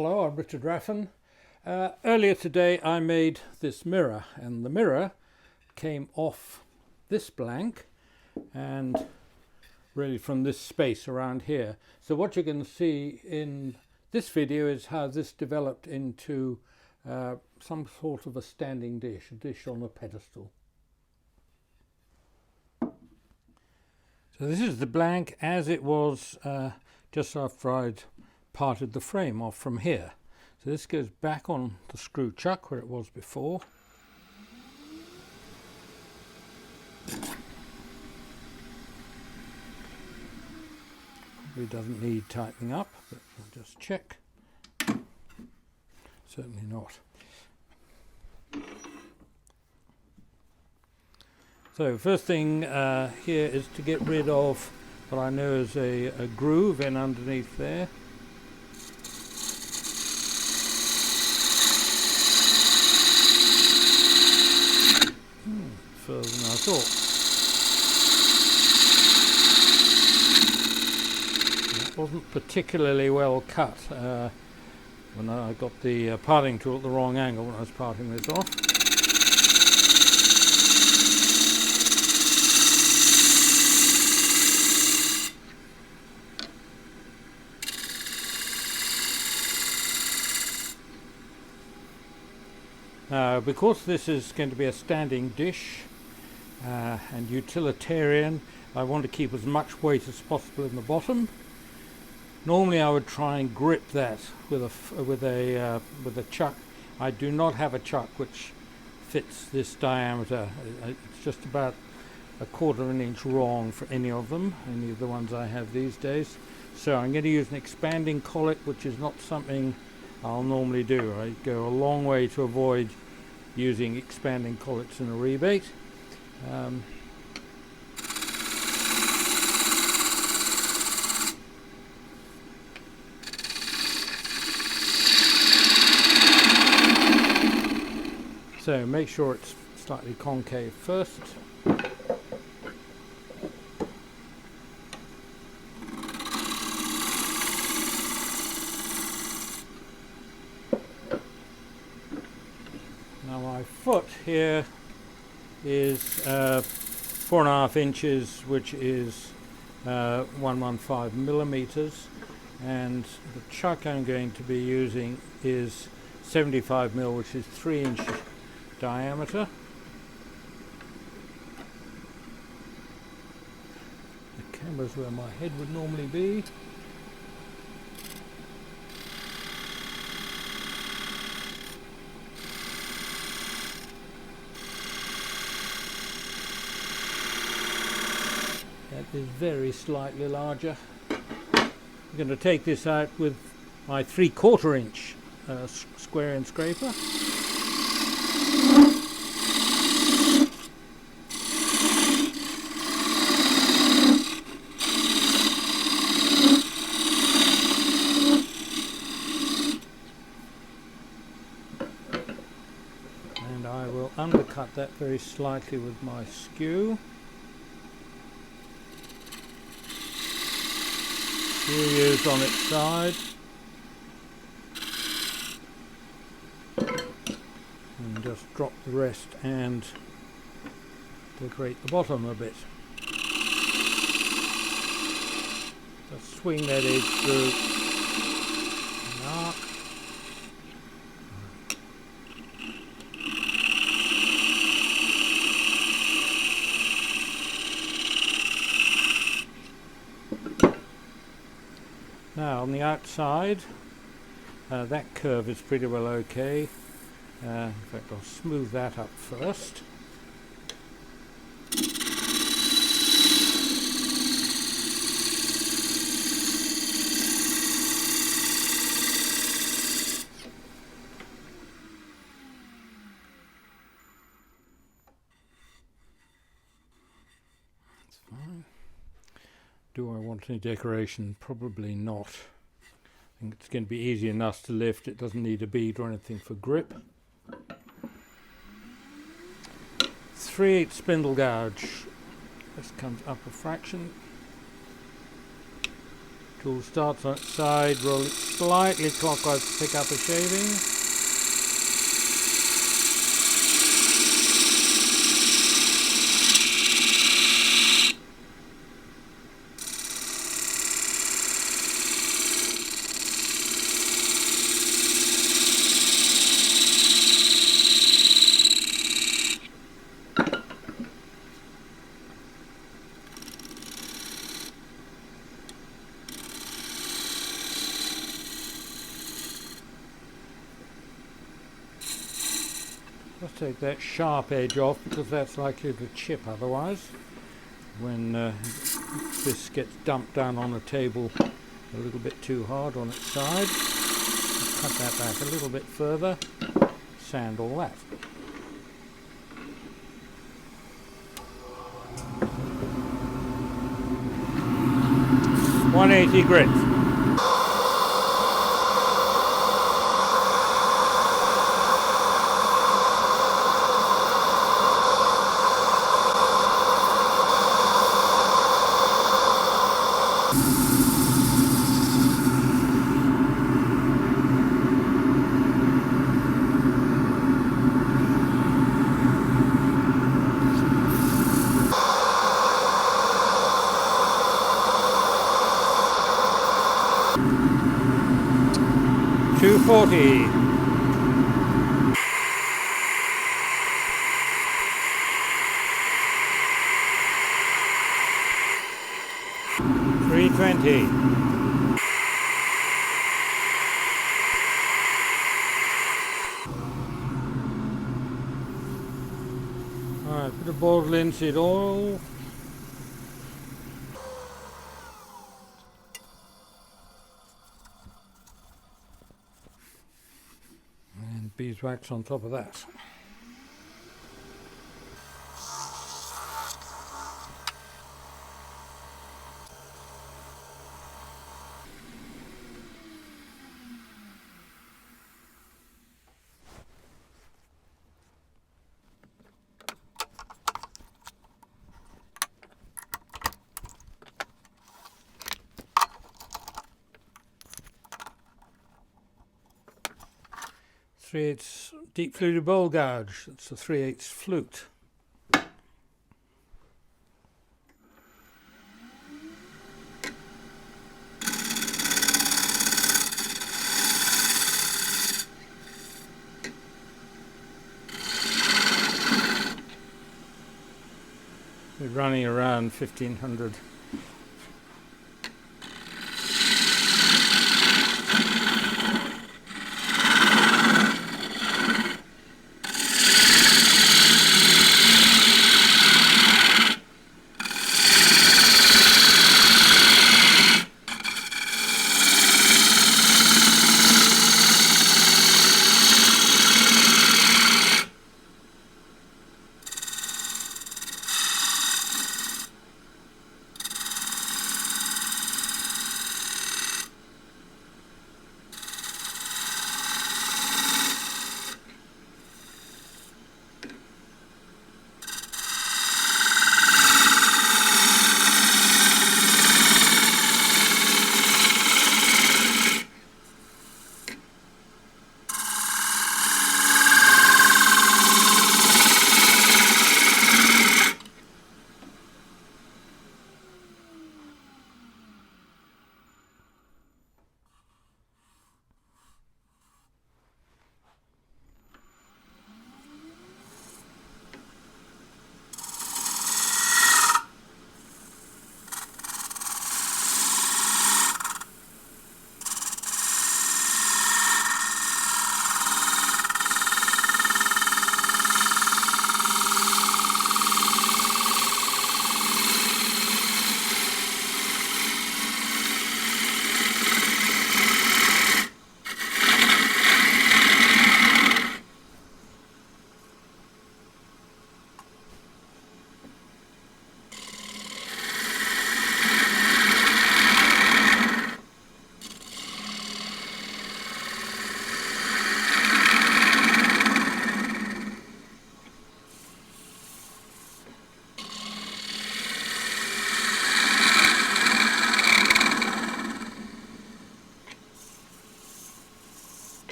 Hello, I'm Richard Raffan. Earlier today I made this mirror, and the mirror came off this blank and really from this space around here. So what you can see in this video is how this developed into some sort of a standing dish, a dish on a pedestal. So this is the blank as it was just after I'd parted the frame off from here. So this goes back on the screw chuck where it was before. Probably doesn't need tightening up, but we'll just check. Certainly not. So first thing here is to get rid of what I know is a groove in underneath there. Further than I thought. That wasn't particularly well cut when I got the parting tool at the wrong angle when I was parting this off. Now, because this is going to be a standing dish and utilitarian, I want to keep as much weight as possible in the bottom. Normally I would try and grip that with a chuck. I do not have a chuck which fits this diameter. It's just about 1/4 of an inch wrong for any of them, any of the ones I have these days. So I'm going to use an expanding collet, which is not something I'll normally do. I go a long way to avoid using expanding collets in a rebate. So make sure it's slightly concave first. Now my foot here is 4.5 inches, which is 115 millimeters, and the chuck I'm going to be using is 75 mil, which is 3-inch diameter. The camera's where my head would normally be. That is very slightly larger. I'm going to take this out with my 3/4 inch square end scraper. And I will undercut that very slightly with my skew. Skew used on its side. And just drop the rest and decorate the bottom a bit. Just swing that edge through an arc. Now on the outside, that curve is pretty well okay. In fact, I'll smooth that up first. That's fine. Do I want any decoration? Probably not. I think it's going to be easy enough to lift. It doesn't need a bead or anything for grip. 3/8 spindle gouge. This comes up a fraction to Tool starts on its side, roll it slightly clockwise to pick up a shaving. Let's take that sharp edge off because that's likely to chip otherwise when this gets dumped down on a table a little bit too hard on its side. Cut that back a little bit further, sand all that. .180 grit. .240. .320. Alright, bit of boiled linseed oil. And beeswax on top of that. .3/8 deep fluted bowl gouge. That's a 3/8 flute. We're running around 1500.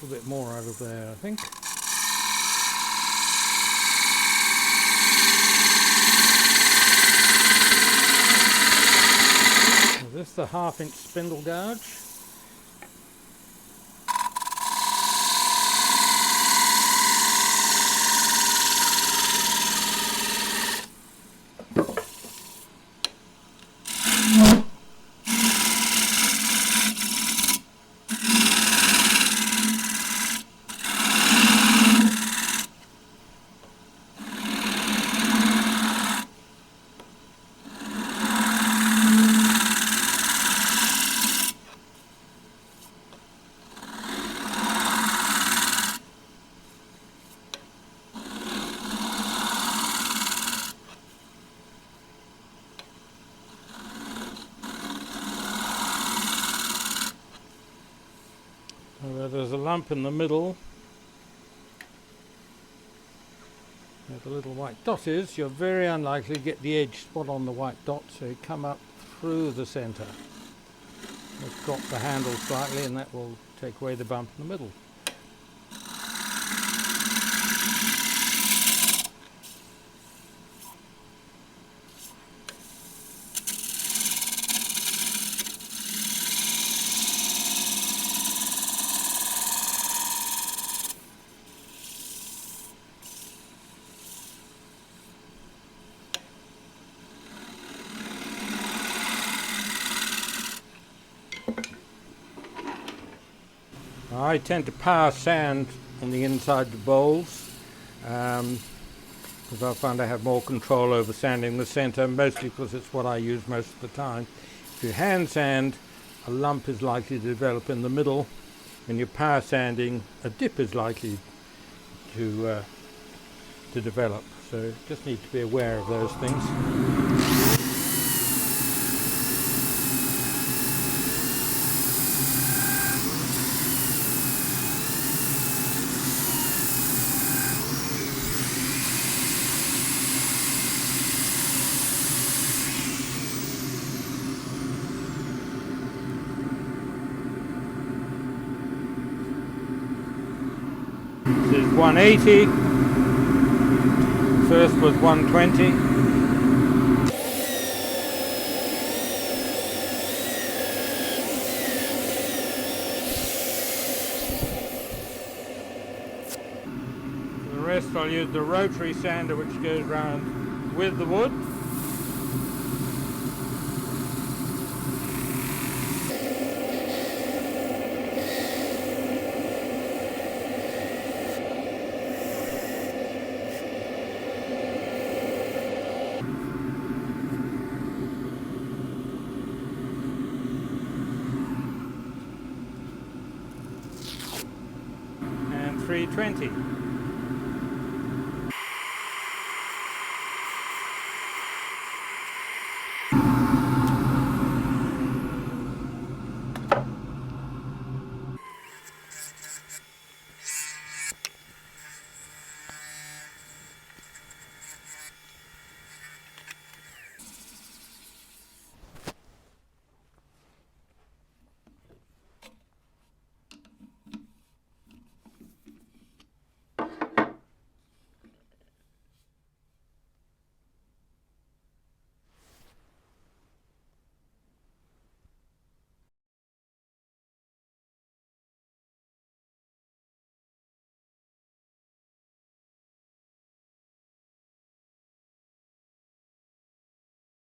little bit more out of there, I think. So this is the 1/2 inch spindle gouge. Where there's a lump in the middle, where the little white dot is, you're very unlikely to get the edge spot on the white dot, so you come up through the centre. Just drop the handle slightly and that will take away the bump in the middle. I tend to power sand on the inside of the bowls because I find I have more control over sanding the centre, mostly because it's what I use most of the time. If you hand sand, a lump is likely to develop in the middle. When you're power sanding, a dip is likely to develop. So just need to be aware of those things. This is 180, first was 120. For the rest I'll use the rotary sander which goes round with the wood. And 320.